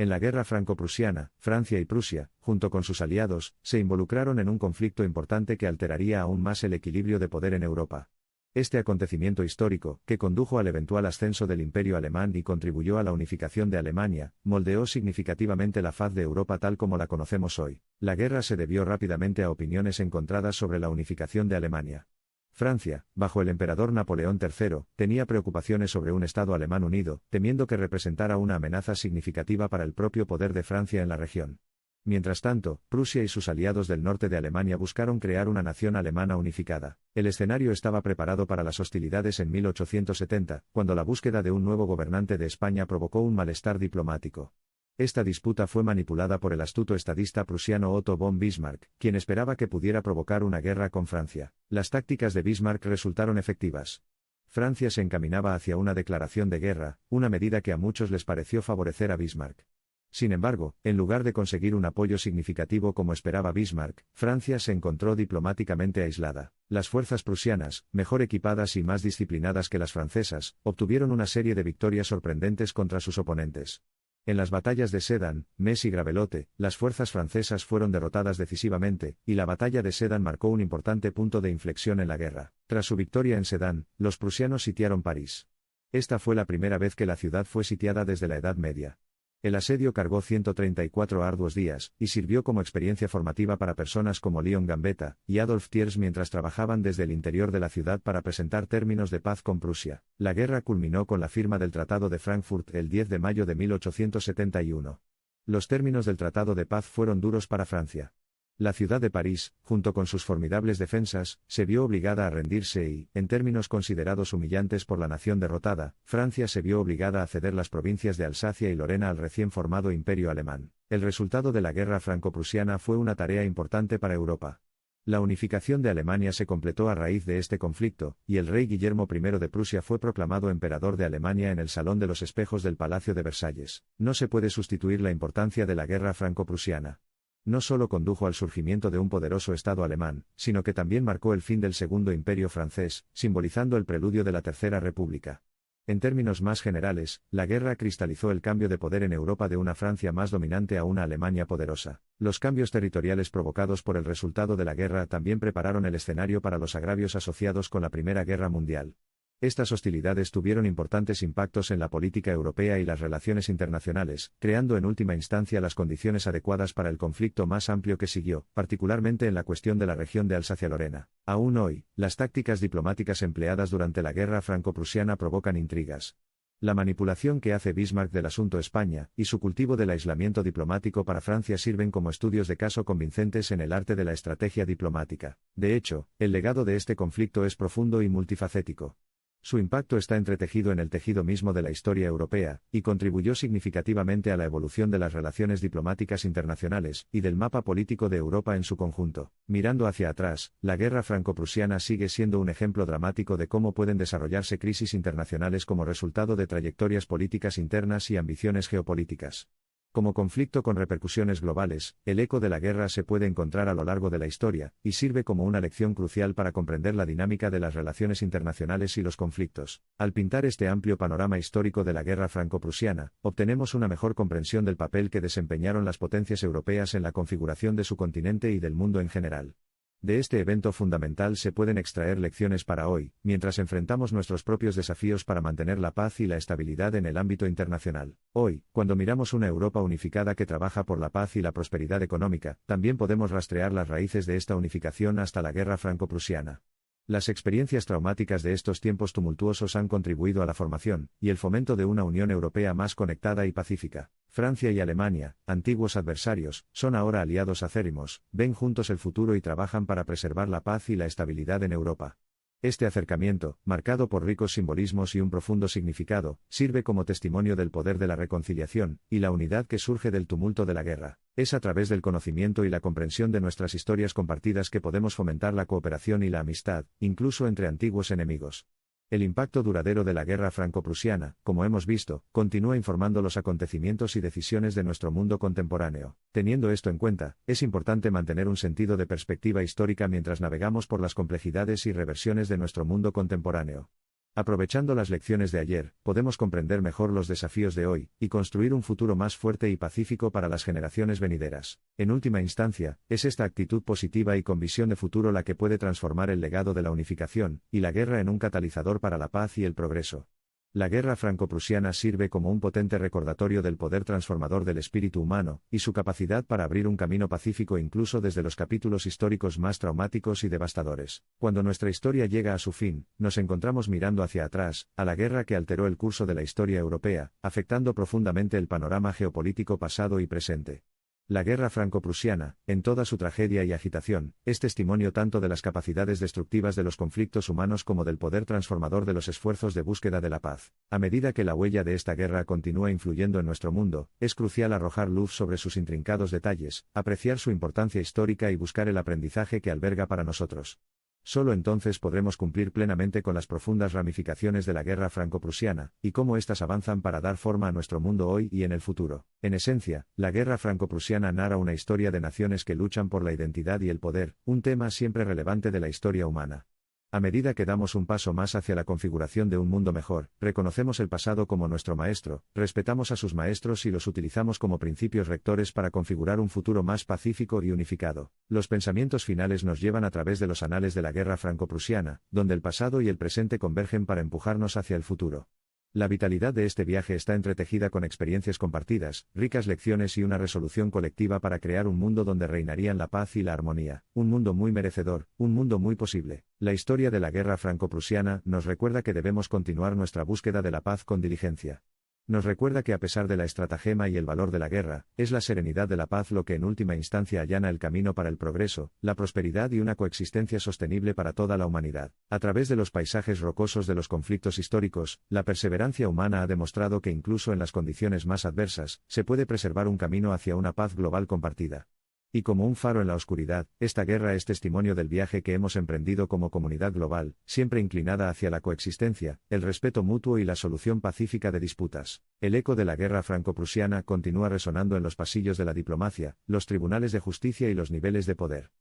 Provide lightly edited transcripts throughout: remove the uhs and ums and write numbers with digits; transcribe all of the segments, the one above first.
En la guerra franco-prusiana, Francia y Prusia, junto con sus aliados, se involucraron en un conflicto importante que alteraría aún más el equilibrio de poder en Europa. Este acontecimiento histórico, que condujo al eventual ascenso del Imperio alemán y contribuyó a la unificación de Alemania, moldeó significativamente la faz de Europa tal como la conocemos hoy. La guerra se debió rápidamente a opiniones encontradas sobre la unificación de Alemania. Francia, bajo el emperador Napoleón III, tenía preocupaciones sobre un Estado alemán unido, temiendo que representara una amenaza significativa para el propio poder de Francia en la región. Mientras tanto, Prusia y sus aliados del norte de Alemania buscaron crear una nación alemana unificada. El escenario estaba preparado para las hostilidades en 1870, cuando la búsqueda de un nuevo gobernante de España provocó un malestar diplomático. Esta disputa fue manipulada por el astuto estadista prusiano Otto von Bismarck, quien esperaba que pudiera provocar una guerra con Francia. Las tácticas de Bismarck resultaron efectivas. Francia se encaminaba hacia una declaración de guerra, una medida que a muchos les pareció favorecer a Bismarck. Sin embargo, en lugar de conseguir un apoyo significativo como esperaba Bismarck, Francia se encontró diplomáticamente aislada. Las fuerzas prusianas, mejor equipadas y más disciplinadas que las francesas, obtuvieron una serie de victorias sorprendentes contra sus oponentes. En las batallas de Sedan, Metz y Gravelotte, las fuerzas francesas fueron derrotadas decisivamente, y la batalla de Sedan marcó un importante punto de inflexión en la guerra. Tras su victoria en Sedan, los prusianos sitiaron París. Esta fue la primera vez que la ciudad fue sitiada desde la Edad Media. El asedio cargó 134 arduos días, y sirvió como experiencia formativa para personas como Leon Gambetta y Adolf Thiers mientras trabajaban desde el interior de la ciudad para presentar términos de paz con Prusia. La guerra culminó con la firma del Tratado de Frankfurt el 10 de mayo de 1871. Los términos del Tratado de Paz fueron duros para Francia. La ciudad de París, junto con sus formidables defensas, se vio obligada a rendirse y, en términos considerados humillantes por la nación derrotada, Francia se vio obligada a ceder las provincias de Alsacia y Lorena al recién formado Imperio alemán. El resultado de la guerra franco-prusiana fue una tarea importante para Europa. La unificación de Alemania se completó a raíz de este conflicto, y el rey Guillermo I de Prusia fue proclamado emperador de Alemania en el Salón de los Espejos del Palacio de Versalles. No se puede sustituir la importancia de la guerra franco-prusiana. No solo condujo al surgimiento de un poderoso Estado alemán, sino que también marcó el fin del Segundo Imperio francés, simbolizando el preludio de la Tercera República. En términos más generales, la guerra cristalizó el cambio de poder en Europa de una Francia más dominante a una Alemania poderosa. Los cambios territoriales provocados por el resultado de la guerra también prepararon el escenario para los agravios asociados con la Primera Guerra Mundial. Estas hostilidades tuvieron importantes impactos en la política europea y las relaciones internacionales, creando en última instancia las condiciones adecuadas para el conflicto más amplio que siguió, particularmente en la cuestión de la región de Alsacia-Lorena. Aún hoy, las tácticas diplomáticas empleadas durante la guerra franco-prusiana provocan intrigas. La manipulación que hace Bismarck del asunto España, y su cultivo del aislamiento diplomático para Francia sirven como estudios de caso convincentes en el arte de la estrategia diplomática. De hecho, el legado de este conflicto es profundo y multifacético. Su impacto está entretejido en el tejido mismo de la historia europea, y contribuyó significativamente a la evolución de las relaciones diplomáticas internacionales, y del mapa político de Europa en su conjunto. Mirando hacia atrás, la guerra franco-prusiana sigue siendo un ejemplo dramático de cómo pueden desarrollarse crisis internacionales como resultado de trayectorias políticas internas y ambiciones geopolíticas. Como conflicto con repercusiones globales, el eco de la guerra se puede encontrar a lo largo de la historia, y sirve como una lección crucial para comprender la dinámica de las relaciones internacionales y los conflictos. Al pintar este amplio panorama histórico de la guerra franco-prusiana, obtenemos una mejor comprensión del papel que desempeñaron las potencias europeas en la configuración de su continente y del mundo en general. De este evento fundamental se pueden extraer lecciones para hoy, mientras enfrentamos nuestros propios desafíos para mantener la paz y la estabilidad en el ámbito internacional. Hoy, cuando miramos una Europa unificada que trabaja por la paz y la prosperidad económica, también podemos rastrear las raíces de esta unificación hasta la guerra franco-prusiana. Las experiencias traumáticas de estos tiempos tumultuosos han contribuido a la formación y el fomento de una Unión Europea más conectada y pacífica. Francia y Alemania, antiguos adversarios, son ahora aliados acérrimos, ven juntos el futuro y trabajan para preservar la paz y la estabilidad en Europa. Este acercamiento, marcado por ricos simbolismos y un profundo significado, sirve como testimonio del poder de la reconciliación y la unidad que surge del tumulto de la guerra. Es a través del conocimiento y la comprensión de nuestras historias compartidas que podemos fomentar la cooperación y la amistad, incluso entre antiguos enemigos. El impacto duradero de la guerra franco-prusiana, como hemos visto, continúa informando los acontecimientos y decisiones de nuestro mundo contemporáneo. Teniendo esto en cuenta, es importante mantener un sentido de perspectiva histórica mientras navegamos por las complejidades y reversiones de nuestro mundo contemporáneo. Aprovechando las lecciones de ayer, podemos comprender mejor los desafíos de hoy, y construir un futuro más fuerte y pacífico para las generaciones venideras. En última instancia, es esta actitud positiva y con visión de futuro la que puede transformar el legado de la unificación y la guerra en un catalizador para la paz y el progreso. La guerra franco-prusiana sirve como un potente recordatorio del poder transformador del espíritu humano, y su capacidad para abrir un camino pacífico incluso desde los capítulos históricos más traumáticos y devastadores. Cuando nuestra historia llega a su fin, nos encontramos mirando hacia atrás, a la guerra que alteró el curso de la historia europea, afectando profundamente el panorama geopolítico pasado y presente. La guerra franco-prusiana, en toda su tragedia y agitación, es testimonio tanto de las capacidades destructivas de los conflictos humanos como del poder transformador de los esfuerzos de búsqueda de la paz. A medida que la huella de esta guerra continúa influyendo en nuestro mundo, es crucial arrojar luz sobre sus intrincados detalles, apreciar su importancia histórica y buscar el aprendizaje que alberga para nosotros. Solo entonces podremos cumplir plenamente con las profundas ramificaciones de la guerra franco-prusiana, y cómo éstas avanzan para dar forma a nuestro mundo hoy y en el futuro. En esencia, la guerra franco-prusiana narra una historia de naciones que luchan por la identidad y el poder, un tema siempre relevante de la historia humana. A medida que damos un paso más hacia la configuración de un mundo mejor, reconocemos el pasado como nuestro maestro, respetamos a sus maestros y los utilizamos como principios rectores para configurar un futuro más pacífico y unificado. Los pensamientos finales nos llevan a través de los anales de la guerra franco-prusiana, donde el pasado y el presente convergen para empujarnos hacia el futuro. La vitalidad de este viaje está entretejida con experiencias compartidas, ricas lecciones y una resolución colectiva para crear un mundo donde reinarían la paz y la armonía, un mundo muy merecedor, un mundo muy posible. La historia de la guerra franco-prusiana nos recuerda que debemos continuar nuestra búsqueda de la paz con diligencia. Nos recuerda que a pesar de la estratagema y el valor de la guerra, es la serenidad de la paz lo que en última instancia allana el camino para el progreso, la prosperidad y una coexistencia sostenible para toda la humanidad. A través de los paisajes rocosos de los conflictos históricos, la perseverancia humana ha demostrado que incluso en las condiciones más adversas, se puede preservar un camino hacia una paz global compartida. Y como un faro en la oscuridad, esta guerra es testimonio del viaje que hemos emprendido como comunidad global, siempre inclinada hacia la coexistencia, el respeto mutuo y la solución pacífica de disputas. El eco de la guerra franco-prusiana continúa resonando en los pasillos de la diplomacia, los tribunales de justicia y los niveles de poder.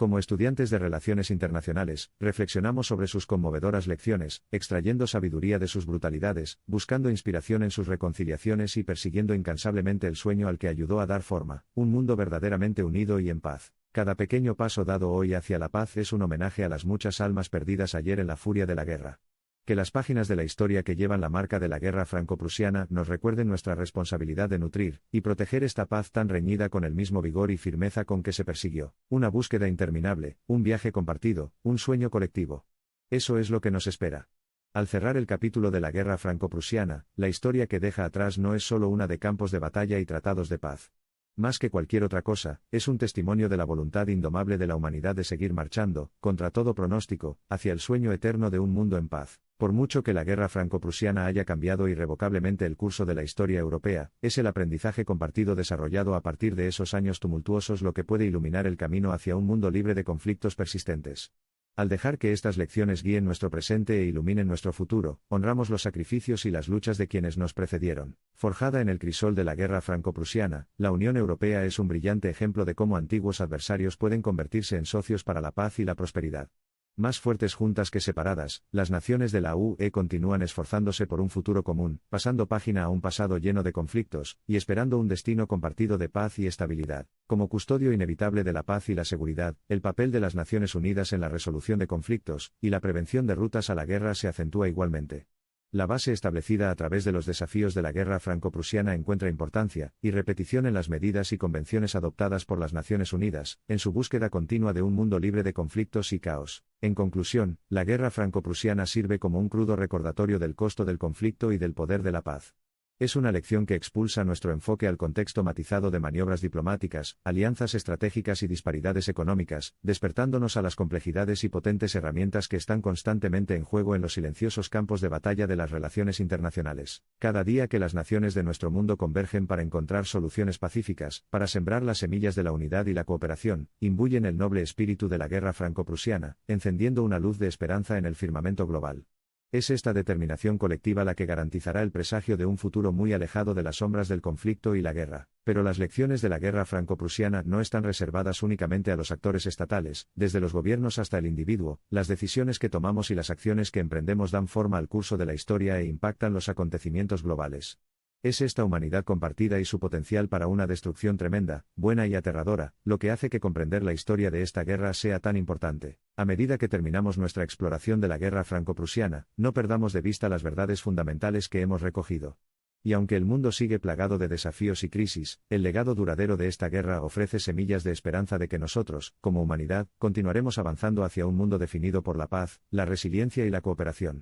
Como estudiantes de Relaciones Internacionales, reflexionamos sobre sus conmovedoras lecciones, extrayendo sabiduría de sus brutalidades, buscando inspiración en sus reconciliaciones y persiguiendo incansablemente el sueño al que ayudó a dar forma, un mundo verdaderamente unido y en paz. Cada pequeño paso dado hoy hacia la paz es un homenaje a las muchas almas perdidas ayer en la furia de la guerra. Que las páginas de la historia que llevan la marca de la guerra franco-prusiana nos recuerden nuestra responsabilidad de nutrir y proteger esta paz tan reñida con el mismo vigor y firmeza con que se persiguió. Una búsqueda interminable, un viaje compartido, un sueño colectivo. Eso es lo que nos espera. Al cerrar el capítulo de la guerra franco-prusiana, la historia que deja atrás no es solo una de campos de batalla y tratados de paz. Más que cualquier otra cosa, es un testimonio de la voluntad indomable de la humanidad de seguir marchando, contra todo pronóstico, hacia el sueño eterno de un mundo en paz. Por mucho que la guerra franco-prusiana haya cambiado irrevocablemente el curso de la historia europea, es el aprendizaje compartido desarrollado a partir de esos años tumultuosos lo que puede iluminar el camino hacia un mundo libre de conflictos persistentes. Al dejar que estas lecciones guíen nuestro presente e iluminen nuestro futuro, honramos los sacrificios y las luchas de quienes nos precedieron. Forjada en el crisol de la guerra franco-prusiana, la Unión Europea es un brillante ejemplo de cómo antiguos adversarios pueden convertirse en socios para la paz y la prosperidad. Más fuertes juntas que separadas, las naciones de la UE continúan esforzándose por un futuro común, pasando página a un pasado lleno de conflictos, y esperando un destino compartido de paz y estabilidad. Como custodio inevitable de la paz y la seguridad, el papel de las Naciones Unidas en la resolución de conflictos, y la prevención de rutas a la guerra se acentúa igualmente. La base establecida a través de los desafíos de la guerra franco-prusiana encuentra importancia y repetición en las medidas y convenciones adoptadas por las Naciones Unidas, en su búsqueda continua de un mundo libre de conflictos y caos. En conclusión, la guerra franco-prusiana sirve como un crudo recordatorio del costo del conflicto y del poder de la paz. Es una lección que expulsa nuestro enfoque al contexto matizado de maniobras diplomáticas, alianzas estratégicas y disparidades económicas, despertándonos a las complejidades y potentes herramientas que están constantemente en juego en los silenciosos campos de batalla de las relaciones internacionales. Cada día que las naciones de nuestro mundo convergen para encontrar soluciones pacíficas, para sembrar las semillas de la unidad y la cooperación, imbuyen el noble espíritu de la guerra franco-prusiana, encendiendo una luz de esperanza en el firmamento global. Es esta determinación colectiva la que garantizará el presagio de un futuro muy alejado de las sombras del conflicto y la guerra. Pero las lecciones de la guerra franco-prusiana no están reservadas únicamente a los actores estatales, desde los gobiernos hasta el individuo, las decisiones que tomamos y las acciones que emprendemos dan forma al curso de la historia e impactan los acontecimientos globales. Es esta humanidad compartida y su potencial para una destrucción tremenda, buena y aterradora, lo que hace que comprender la historia de esta guerra sea tan importante. A medida que terminamos nuestra exploración de la guerra franco-prusiana, no perdamos de vista las verdades fundamentales que hemos recogido. Y aunque el mundo sigue plagado de desafíos y crisis, el legado duradero de esta guerra ofrece semillas de esperanza de que nosotros, como humanidad, continuaremos avanzando hacia un mundo definido por la paz, la resiliencia y la cooperación.